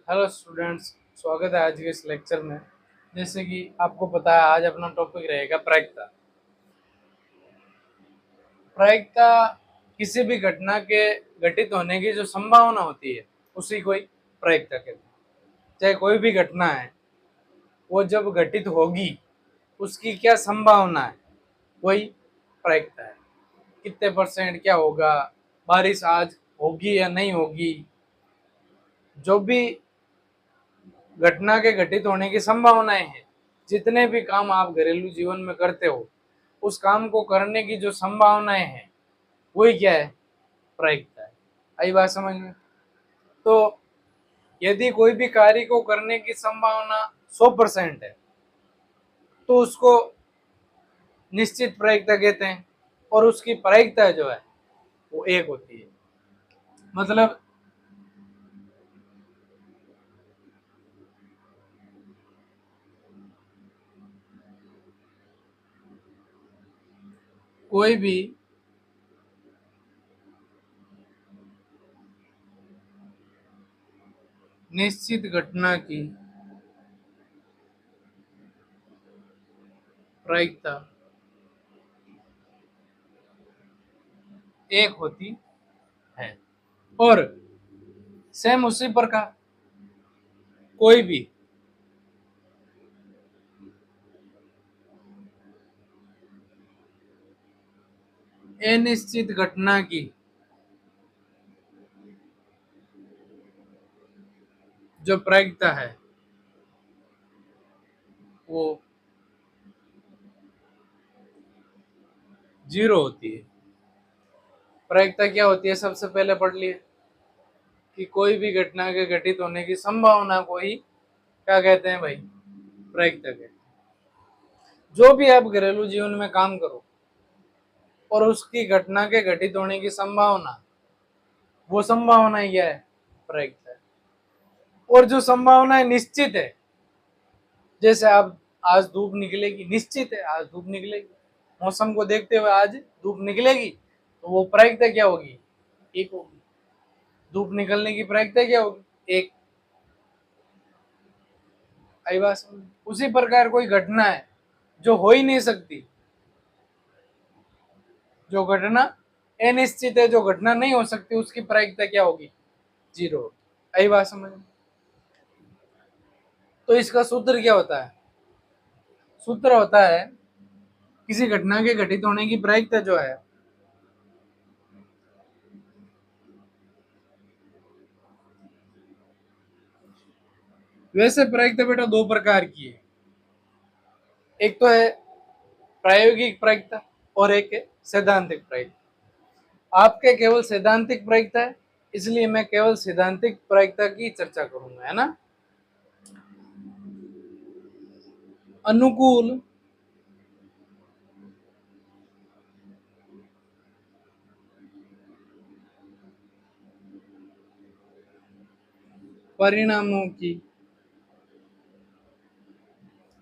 Hello students, स्वागत है आज के इस लेक्चर में। जैसे कि आपको पता है, आज अपना टॉपिक रहेगा प्रायिकता। प्रायिकता किसी भी घटना के घटित होने की जो संभावना होती है उसी को ही प्रायिकता कहते हैं। चाहे कोई भी घटना है, वो जब घटित होगी उसकी क्या संभावना है, वही प्रायिकता है। कितने परसेंट क्या होगा, बारिश आज होगी या नहीं होगी, जो भी घटना के घटित होने की संभावनाएं हैं। जितने भी काम आप घरेलू जीवन में करते हो, उस काम को करने की जो संभावनाएं हैं वही क्या है, प्रायिकता है। आई बात समझ में? तो यदि कोई भी कार्य को करने की संभावना 100% है तो उसको निश्चित प्रायिकता कहते हैं, और उसकी प्रायिकता जो है वो 1 होती है। मतलब कोई भी निश्चित घटना की प्रायिकता 1 होती है। और सेम उसी प्रकार कोई भी अनिश्चित घटना की जो प्रायिकता है वो 0 होती है। प्रायिकता क्या होती है, सबसे पहले पढ़ लिए कि कोई भी घटना के घटित होने की संभावना को ही क्या कहते हैं भाई, प्रायिकता कहते हैं। जो भी आप घरेलू जीवन में काम करो और उसकी घटना के घटित होने की संभावना, वो संभावना क्या है, प्रायिकता है। और जो संभावना निश्चित है, जैसे आप आज धूप निकलेगी, निश्चित है आज धूप निकलेगी, मौसम को देखते हुए आज धूप निकलेगी, तो वो प्रायिकता क्या होगी, 1 होगी। धूप निकलने की प्रायिकता क्या होगी, 1। आई बात समझ? उसी प्रकार कोई घटना है जो हो ही नहीं सकती, जो घटना अनिश्चित है, जो घटना नहीं हो सकती, उसकी प्रायिकता क्या होगी, 0। आई बात समझ? तो इसका सूत्र क्या होता है? सूत्र होता है किसी घटना के घटित होने की प्रायिकता जो है, वैसे प्रायिकता बेटा 2 प्रकार की है। एक तो है प्रायोगिक प्रायिकता और एक है सैद्धांतिक प्रायिकता। आपके केवल सैद्धांतिक प्रायिकता है, इसलिए मैं केवल सैद्धांतिक प्रायिकता की चर्चा करूंगा, है ना। अनुकूल परिणामों की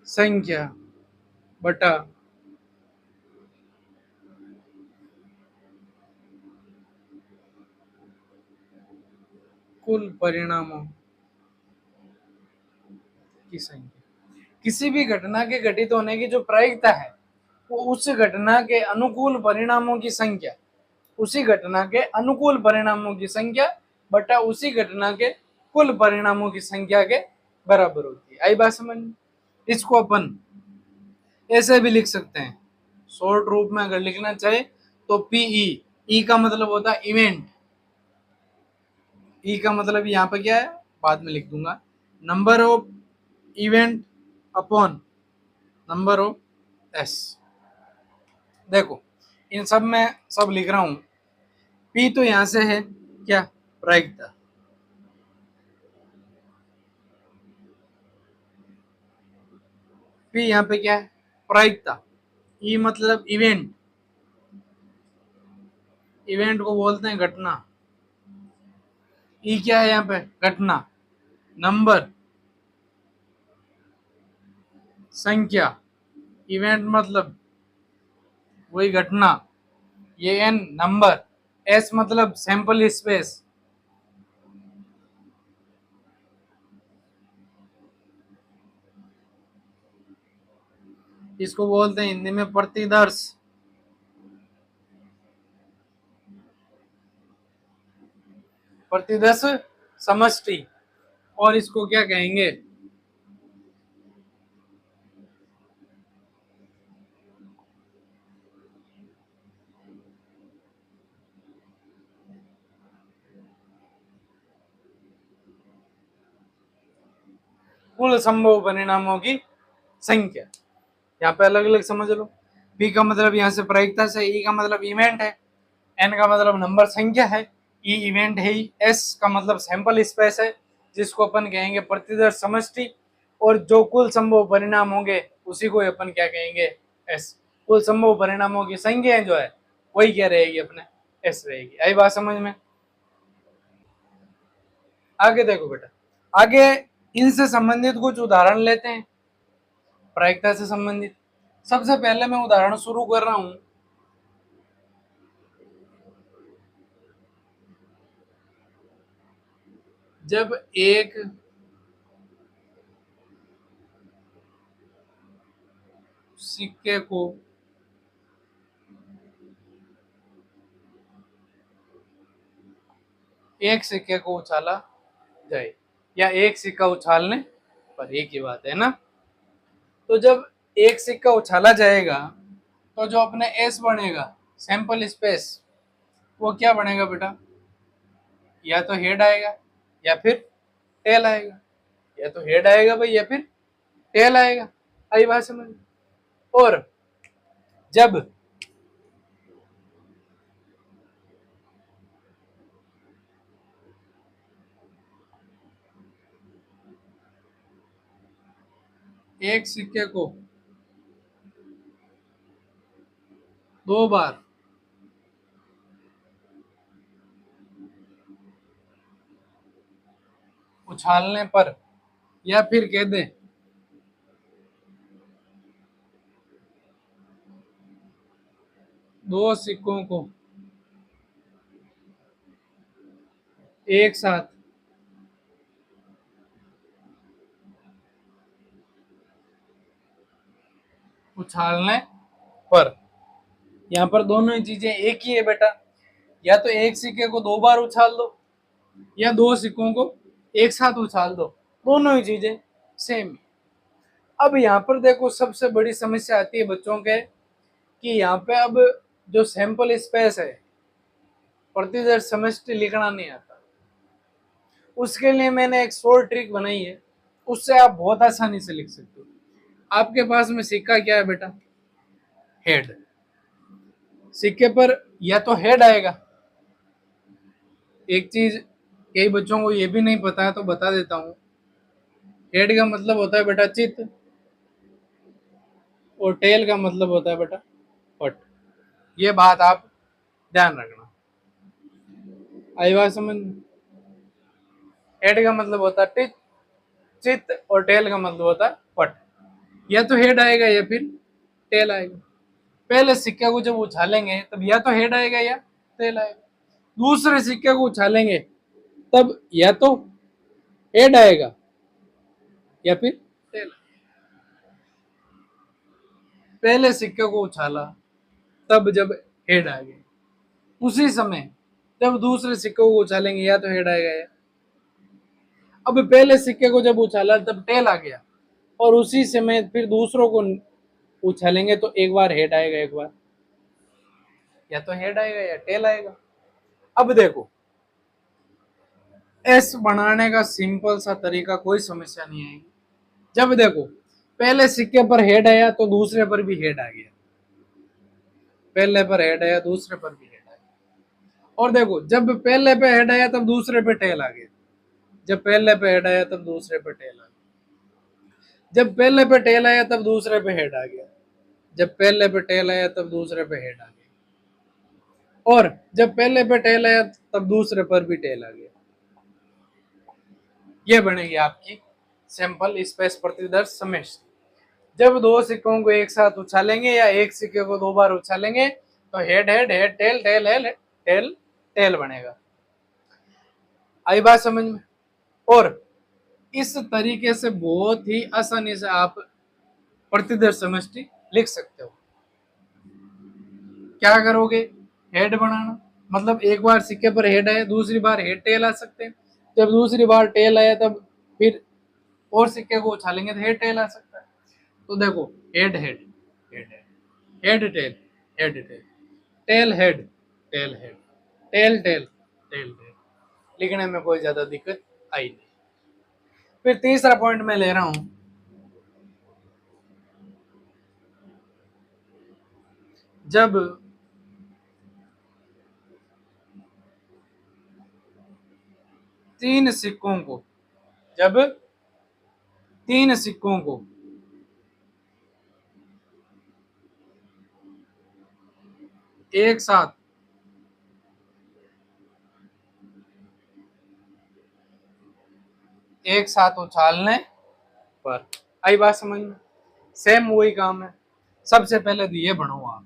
संख्या बटा कुल परिणामों की संख्या। किसी भी घटना के घटित होने की जो प्रायिकता है, वो उस घटना के अनुकूल परिणामों की संख्या, उसी घटना के अनुकूल परिणामों की संख्या बटा उसी घटना के कुल परिणामों की संख्या के बराबर होती है। आई बात समझ? इसको अपन ऐसे भी लिख सकते हैं, शॉर्ट रूप में अगर लिखना चाहे तो पीई। ई का मतलब होता है इवेंट। ई का मतलब यहाँ पे क्या है, बाद में लिख दूंगा, number of event upon number of S. देखो, इन सब में सब लिख रहा हूं। पी तो यहां से है क्या, प्रायिकता। पी यहाँ पे क्या है, प्रायिकता। ई मतलब इवेंट, इवेंट को बोलते हैं घटना। ई क्या है यहाँ पे, घटना। नंबर, संख्या, इवेंट मतलब वही घटना, ये एन नंबर, एस मतलब सैंपल स्पेस, इसको बोलते हैं हिंदी में प्रतिदर्श। प्रतिदर्श समष्टि। और इसको क्या कहेंगे? कुल संभव परिणामों की संख्या। यहाँ पे अलग अलग समझ लो। पी का मतलब यहाँ से प्रायिकता से, ई का मतलब इवेंट है, एन का मतलब नंबर संख्या है, ई इवेंट है, एस का मतलब सैंपल स्पेस है जिसको अपन कहेंगे प्रतिदर्श समष्टि, और जो कुल संभव परिणाम होंगे उसी को अपन क्या कहेंगे? एस। कुल संभव परिणामों की संख्या जो है वही क्या रहेगी? अपने एस रहेगी। आई बात समझ में? आगे देखो बेटा, आगे इनसे संबंधित कुछ उदाहरण लेते हैं, प्रायिकता से संबंधित। सबसे पहले मैं उदाहरण शुरू कर रहा हूं। जब एक सिक्के को उछाला जाए, या एक सिक्का उछालने पर, एक ही बात है ना। तो जब एक सिक्का उछाला जाएगा तो जो अपने एस बनेगा, सैंपल स्पेस, वो क्या बनेगा बेटा? या तो हेड आएगा या फिर टेल आएगा। या तो हेड आएगा भाई या फिर टेल आएगा। आई बात समझ? और जब एक सिक्के को दो बार उछालने पर, या फिर कह दें दो सिक्कों को एक साथ उछालने पर, यहाँ पर दोनों ही चीजें एक ही है बेटा। या तो एक सिक्के को दो बार उछाल दो या दो सिक्कों को एक साथ उछाल दो, दोनों ही चीजें सेम। अब यहाँ पर देखो सबसे बड़ी समस्या आती है बच्चों के कि यहाँ पे अब जो सैंपल स्पेस है, प्रतिदर्श समष्टि लिखना नहीं आता। उसके लिए मैंने एक शॉर्ट ट्रिक बनाई है, उससे आप बहुत आसानी से लिख सकते हो। आपके पास में सिक्का क्या है बेटा? हेड। सिक्के पर या तो हेड आएगा। एक चीज कई बच्चों को ये भी नहीं पता है तो बता देता हूँ। हेड का मतलब होता है बेटा चित्त, और टेल का मतलब होता है बेटा पट। ये बात आप ध्यान रखना। आई बात समझ? हेड का मतलब होता है टिच, चित्त, और टेल का मतलब होता है पट। या तो हेड आएगा या फिर टेल आएगा। पहले सिक्के को जब उछालेंगे तब या तो हेड आएगा या टेल आएगा। दूसरे सिक्के को उछालेंगे तब या तो हेड आएगा या फिर टेल। पहले सिक्के को उछाला तब जब हेड आ गया, उसी समय जब दूसरे सिक्के को उछालेंगे या तो हेड आएगा या, अब पहले सिक्के को जब उछाला तब टेल आ गया, और उसी समय फिर दूसरों को उछालेंगे तो एक बार हेड आएगा, एक बार या तो हेड आएगा या टेल आएगा। अब देखो एस बनाने का सिंपल सा तरीका, कोई समस्या नहीं आएगी। जब देखो पहले सिक्के पर हेड आया तो दूसरे पर भी हेड आ गया, पहले पर हेड आया दूसरे पर भी हेड आ गया। और देखो जब पहले पे हेड आया तब दूसरे पे टेल आ गया, जब पहले पे हेड आया तब दूसरे पे टेल आ गया, जब पहले पे टेल आया तब दूसरे पे हेड आ गया, जब पहले पे टेल आया तब दूसरे पे हेड आ गया, और जब पहले पे टेल आया तब दूसरे पर भी टेल आ गया। ये बनेगी आपकी सैंपल स्पेस प्रतिदर्श समष्टि। जब दो सिक्कों को एक साथ उछालेंगे या एक सिक्के को दो बार उछालेंगे तो head head head tail tail head tail tail बनेगा। आई बात समझ में? और इस तरीके से बहुत ही आसानी से आप प्रतिदर्श समष्टि लिख सकते हो। क्या करोगे, हेड बनाना, मतलब एक बार सिक्के पर हेड आया, दूसरी बार हेड टेल आ सकते हैं। जब दूसरी बार टेल आया तब फिर और सिक्के को उछालेंगे तो हेड टेल आ सकता है। तो देखो, head head head head head tail head tail tail head tail head tail tail tail tail. लिखने में कोई ज्यादा दिक्कत आई नहीं। फिर तीसरा पॉइंट मैं ले रहा हूं, जब तीन सिक्कों को जब तीन सिक्कों को एक साथ उछालने पर, आई बात समझ में? सेम वही काम है। सबसे पहले तो ये बनाओ आप,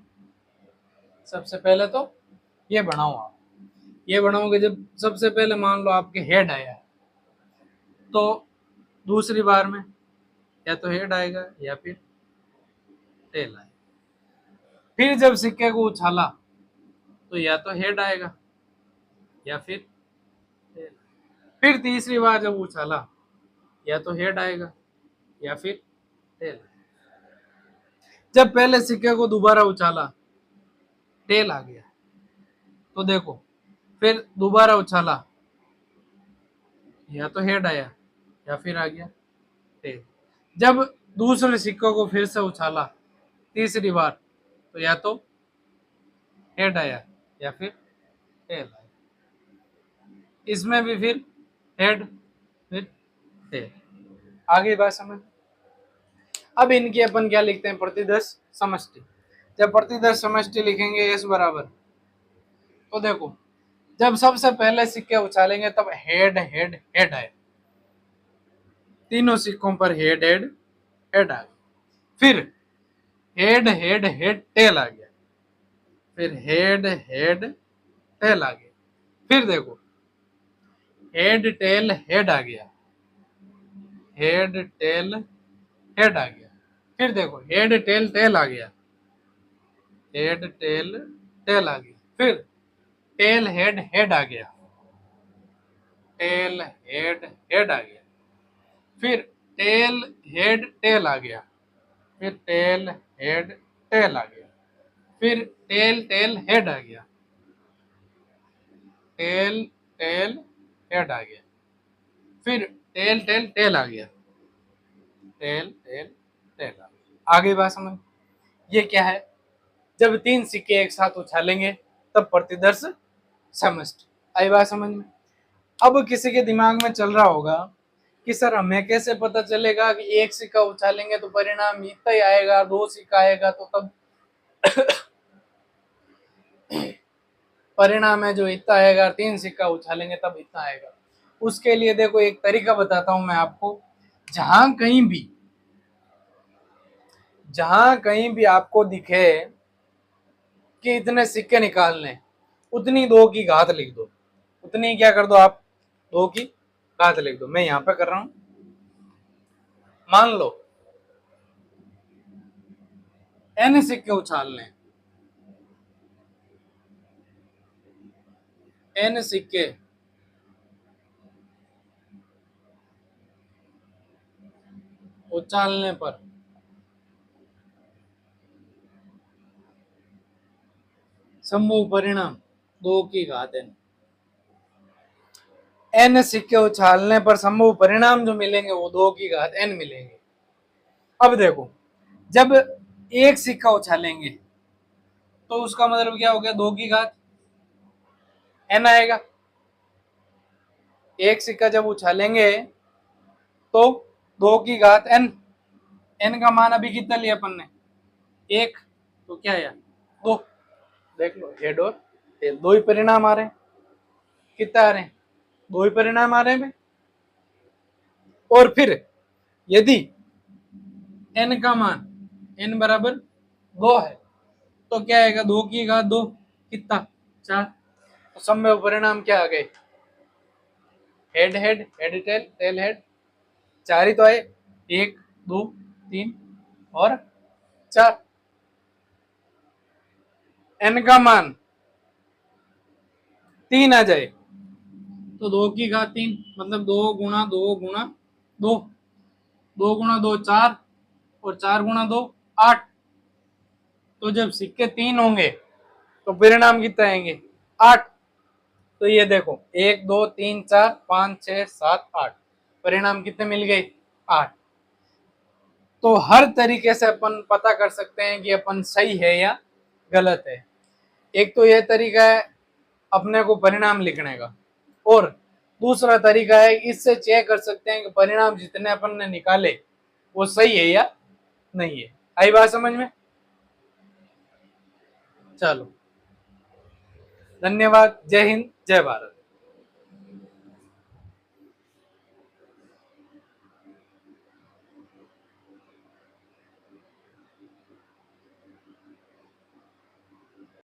सबसे पहले तो ये बनाओ आप। ये बनाओगे जब सबसे पहले मान लो आपके हेड आया, तो दूसरी बार में या तो हेड आएगा या फिर टेल आएगा। फिर जब सिक्के को उछाला तो या तो हेड आएगा या फिर टेल। फिर तीसरी बार जब उछाला या तो हेड आएगा या फिर टेल। जब पहले सिक्के को दोबारा उछाला, टेल आ गया, तो देखो फिर दोबारा उछाला या तो हेड आया या फिर आ गया टेल। जब दूसरे सिक्के को फिर से उछाला तीसरी बार, तो या तो हेड आया या फिर टेल आया। इसमें भी फिर हेड फिर टेल। आगे बात समझ। अब इनकी अपन क्या लिखते हैं, प्रतिदर्श समष्टि। जब प्रतिदर्श समष्टि लिखेंगे एस बराबर, तो देखो जब सबसे पहले सिक्के उछालेंगे तब हेड हेड हेड आए, तीनों सिक्कों पर हेड हेड हेड आ गया। फिर हेड हेड हेड टेल आ गया, फिर हेड हेड टेल आ गया। फिर देखो हेड टेल हेड आ गया, हेड टेल हेड आ गया। फिर देखो हेड टेल टेल आ गया, हेड टेल टेल आ गया। फिर टेल हेड हेड आ गया, टेल हेड हेड आ गया। फिर टेल हेड टेल आ गया, फिर टेल हेड टेल आ गया। फिर टेल टेल हेड आ गया, टेल टेल हेड आ गया। फिर टेल टेल टेल आ गया, टेल टेल टेल आ गया। आगे बात समझ। ये क्या है, जब तीन सिक्के एक साथ उछालेंगे तब प्रतिदर्श समष्टि। आई बात समझ में। अब किसी के दिमाग में चल रहा होगा कि सर हमें कैसे पता चलेगा कि एक सिक्का उछालेंगे तो परिणाम इतना ही आएगा, दो सिक्का आएगा तो तब परिणाम है जो इतना आएगा, तीन सिक्का उछालेंगे तब इतना आएगा। उसके लिए देखो एक तरीका बताता हूं मैं आपको। जहां कहीं भी आपको दिखे कि इतने सिक्के निकालने, उतनी दो की घात लिख दो। उतनी क्या कर दो आप, दो की घात लिख दो। मैं यहां पे कर रहा हूं, मान लो n सिक्के उछालने, n सिक्के उछालने पर संभव परिणाम दो की घात n। n सिक्के उछालने पर संभव परिणाम जो मिलेंगे वो दो की घात n मिलेंगे। अब देखो जब एक सिक्का उछालेंगे तो उसका मतलब क्या हो गया, दो की घात n आएगा। एक सिक्का जब उछालेंगे तो दो की घात n, n का मान अभी कितना लिया अपन ने, एक, तो क्या आया दो। देख लो हेड और टेल दो ही परिणाम आ रहे हैं। कितना आ रहे हैं, दो ही परिणाम आ रहे हैं। और फिर यदि n का मान n बराबर दो है तो क्या आएगा, दो की घात दो, कितना चार। तो संभव परिणाम क्या आ गए, head head head tail tail head, चार ही तो आए, एक दो तीन और चार। n का मान 3 आ जाए तो 2 की घात 3, मतलब 2 गुणा 2 गुणा 2, 2 गुणा 2 4 और 4 गुणा 2 8। तो जब सिक्के 3 होंगे तो परिणाम कितने आएंगे? 8। तो ये देखो 1 2 3 4 5 6 7 8, परिणाम कितने मिल गए? 8। तो हर तरीके से अपन पता कर सकते हैं कि अपन सही है या गलत है। एक तो यह तरीका है अपने को परिणाम लिखने का, और दूसरा तरीका है इससे चेक कर सकते हैं कि परिणाम जितने अपन ने निकाले वो सही है या नहीं है। आई बात समझ में? चलो, धन्यवाद। जय हिंद, जय भारत।